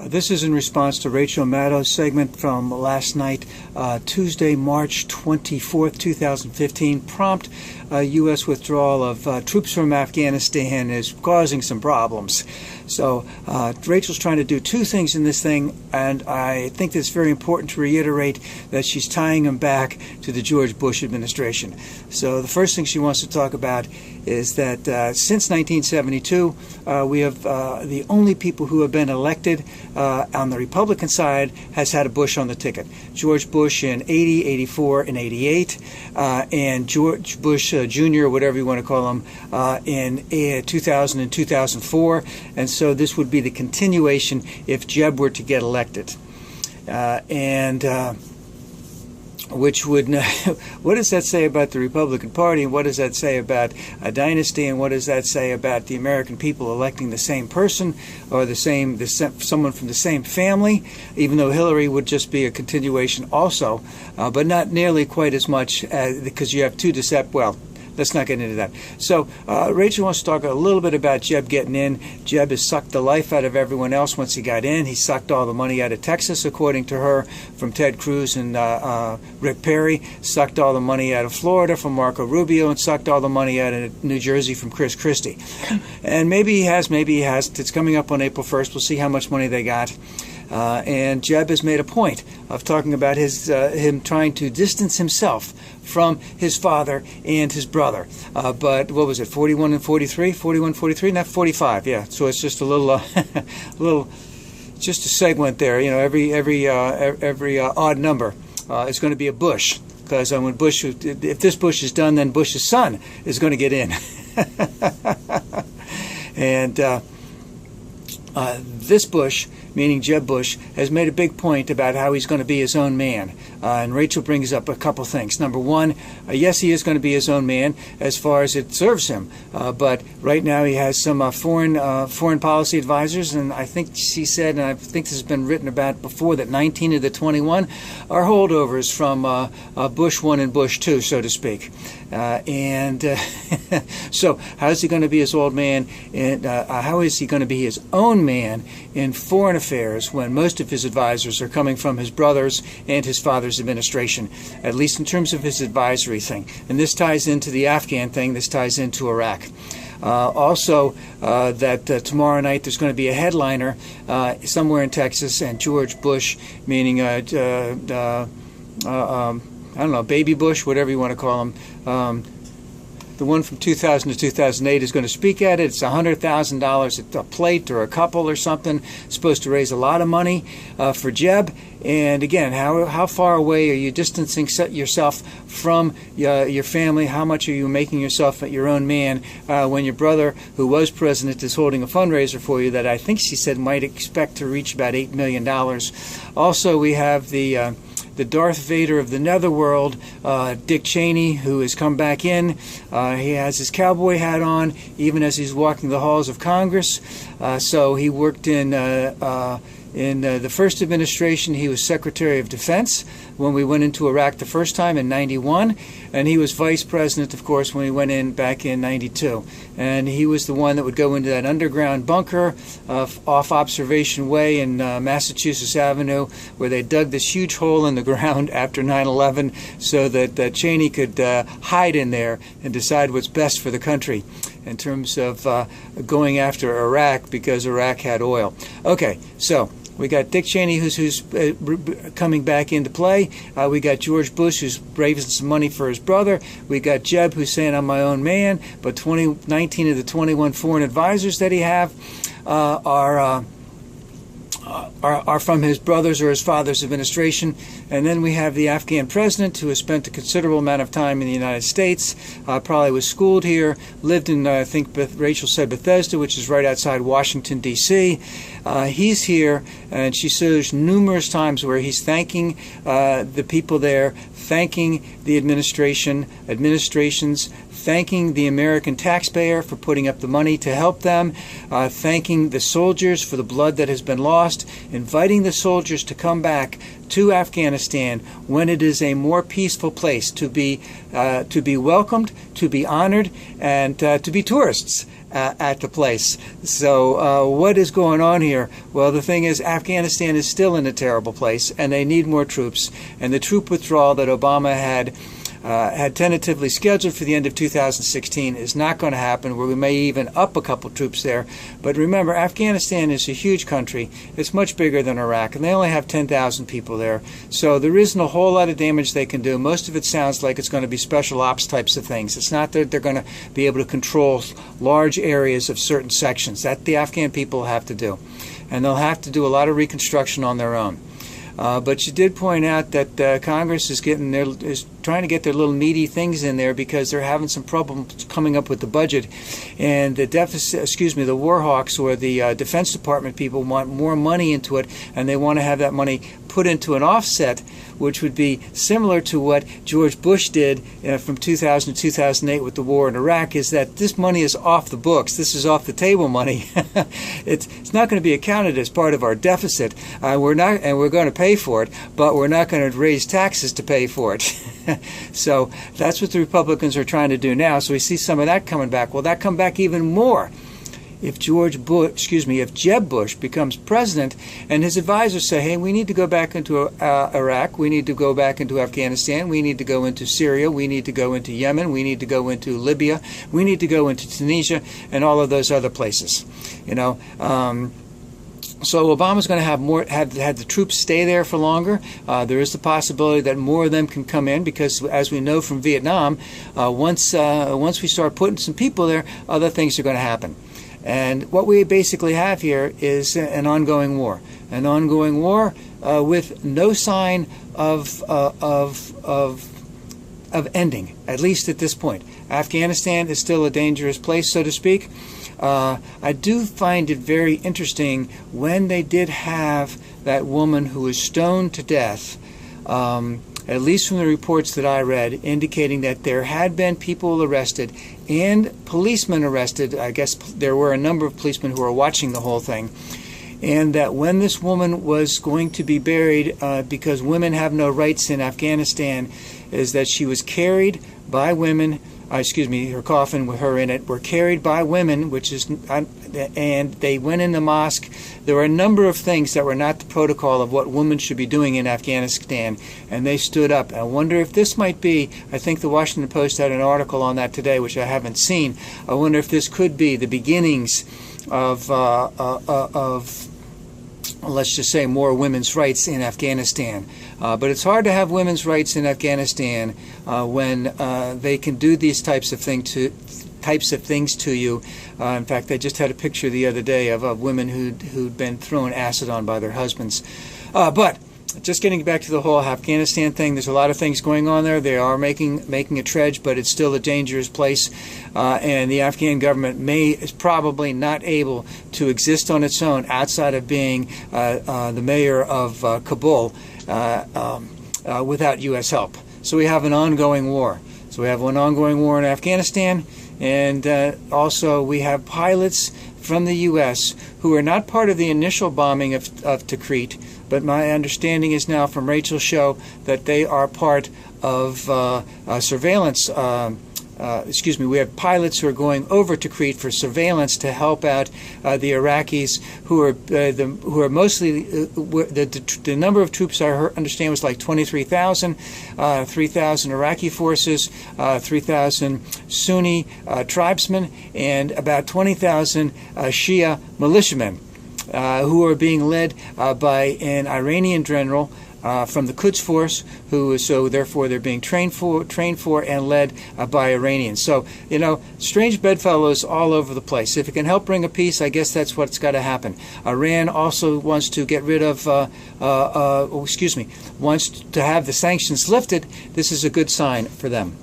This is in response to Rachel Maddow's segment from last night, Tuesday, March 24th, 2015. Prompt U.S. withdrawal of troops from Afghanistan is causing some problems. So Rachel's trying to do two things in this thing, and I think it's very important to reiterate that she's tying them back to the George Bush administration. So the first thing she wants to talk about is that since 1972, we have the only people who have been elected on the Republican side has had a Bush on the ticket. George Bush in 80, 84, and 88, and George Bush Jr., whatever you want to call him, in 2000 and 2004. And so this would be the continuation if Jeb were to get elected. Which would, what does that say about the Republican Party, and what does that say about a dynasty, and what does that say about the American people electing the same person or someone from the same family, even though Hillary would just be a continuation also, but not nearly quite as much because you have two well, let's not get into that. So Rachel wants to talk a little bit about Jeb getting in. Jeb has sucked the life out of everyone else once he got in. He sucked all the money out of Texas, according to her, from Ted Cruz and Rick Perry. Sucked all the money out of Florida from Marco Rubio, and sucked all the money out of New Jersey from Chris Christie. And maybe he has, maybe he hasn't. It's coming up on April 1st. We'll see how much money they got. And Jeb has made a point of talking about him trying to distance himself from his father and his brother. But what was it, 41 and 43? 41, 43? Not 45, yeah. So it's just a little, just a segment there. You know, every odd number is going to be a Bush. Because when Bush, if this Bush is done, then Bush's son is going to get in. And this Bush, meaning Jeb Bush, has made a big point about how he's going to be his own man. And Rachel brings up a couple things. Number one, yes, he is going to be his own man as far as it serves him. But right now he has some foreign policy advisors, and I think she said, and I think this has been written about before, that 19 of the 21 are holdovers from Bush 1 and Bush 2, so to speak. So how is he going to be his old man, and how is he going to be his own man in foreign affairs when most of his advisors are coming from his brother's and his father's administration, at least in terms of his advisory thing? And this ties into the Afghan thing. This ties into Iraq. Also, that tomorrow night there's going to be a headliner somewhere in Texas, and George Bush, meaning I don't know, Baby Bush, whatever you want to call him. The one from 2000 to 2008 is going to speak at it. It's $100,000 a plate or a couple or something. It's supposed to raise a lot of money for Jeb. And again, how far away are you distancing yourself from your family? How much are you making yourself your own man when your brother, who was president, is holding a fundraiser for you that I think she said might expect to reach about $8 million. Also, we have the Darth Vader of the netherworld, Dick Cheney, who has come back in. He has his cowboy hat on, even as he's walking the halls of Congress. So he worked in the first administration. He was Secretary of Defense when we went into Iraq the first time in '91, and he was Vice President, of course, when we went in back in '92. And he was the one that would go into that underground bunker off Observation Way in Massachusetts Avenue, where they dug this huge hole in the ground after 9/11 so that Cheney could hide in there and decide what's best for the country in terms of going after Iraq, because Iraq had oil. Okay, so we got Dick Cheney, who's coming back into play. We got George Bush, who's raising some money for his brother. We got Jeb, who's saying, I'm my own man. But 19 of the 21 foreign advisors that he have are from his brother's or his father's administration. And then we have the Afghan president, who has spent a considerable amount of time in the United States, probably was schooled here, lived in, I think Rachel said, Bethesda, which is right outside Washington, D.C. He's here, and she says numerous times where he's thanking the people there, thanking the administrations, thanking the American taxpayer for putting up the money to help them, thanking the soldiers for the blood that has been lost, inviting the soldiers to come back to Afghanistan when it is a more peaceful place, to be welcomed, to be honored, and to be tourists. at the place. So what is going on here? Well, the thing is, Afghanistan is still in a terrible place, and they need more troops. And the troop withdrawal that Obama had tentatively scheduled for the end of 2016 is not going to happen, where we may even up a couple troops there. But remember, Afghanistan is a huge country. It's much bigger than Iraq, and they only have 10,000 people there. So there isn't a whole lot of damage they can do. Most of it sounds like it's going to be special ops types of things. It's not that they're going to be able to control large areas of certain sections. That the Afghan people have to do. And they'll have to do a lot of reconstruction on their own. But you did point out that Congress is trying to get their little meaty things in there because they're having some problems coming up with the budget, and the war hawks or the Defense Department people want more money into it, and they want to have that money put into an offset, which would be similar to what George Bush did from 2000 to 2008 with the war in Iraq. Is that this money is off the books? This is off the table money. It's not going to be accounted as part of our deficit. We're going to pay for it, but we're not going to raise taxes to pay for it. So that's what the Republicans are trying to do now. So we see some of that coming back. Will that come back even more if if Jeb Bush becomes president and his advisors say, hey, we need to go back into Iraq, we need to go back into Afghanistan, we need to go into Syria, we need to go into Yemen, we need to go into Libya, we need to go into Tunisia and all of those other places. So Obama's going to have the troops stay there for longer. There is the possibility that more of them can come in because, as we know from Vietnam, once we start putting some people there, other things are going to happen. And what we basically have here is an ongoing war, with no sign of ending, at least at this point. Afghanistan is still a dangerous place, so to speak. I do find it very interesting when they did have that woman who was stoned to death, at least from the reports that I read, indicating that there had been people arrested and policemen arrested. I guess there were a number of policemen who were watching the whole thing. And that when this woman was going to be buried, because women have no rights in Afghanistan, is that she was carried by women. Her coffin with her in it were carried by women, and they went in the mosque. There were a number of things that were not the protocol of what women should be doing in Afghanistan, and they stood up. I wonder if this might be, I think the Washington Post had an article on that today, which I haven't seen. I wonder if this could be the beginnings of let's just say, more women's rights in Afghanistan. But it's hard to have women's rights in Afghanistan when they can do these types of things to you. In fact, I just had a picture the other day of women who'd been thrown acid on by their husbands. But just getting back to the whole Afghanistan thing, there's a lot of things going on there. They are making a trudge, but it's still a dangerous place. And the Afghan government is probably not able to exist on its own outside of being the mayor of Kabul without U.S. help. So we have an ongoing war. So we have an ongoing war in Afghanistan, and also we have pilots from the U.S. who are not part of the initial bombing of Tikrit, but my understanding is now from Rachel's show that they are part of surveillance. We have pilots who are going over to Tikrit for surveillance to help out the Iraqis, who are mostly the number of troops I understand was like 23,000, 3,000 Iraqi forces, 3,000 Sunni tribesmen, and about 20,000 Shia militiamen, who are being led by an Iranian general from the Quds Force, so therefore they're being trained for and led by Iranians. So, strange bedfellows all over the place. If it can help bring a peace, I guess that's what's got to happen. Iran also wants to get rid of, wants to have the sanctions lifted. This is a good sign for them.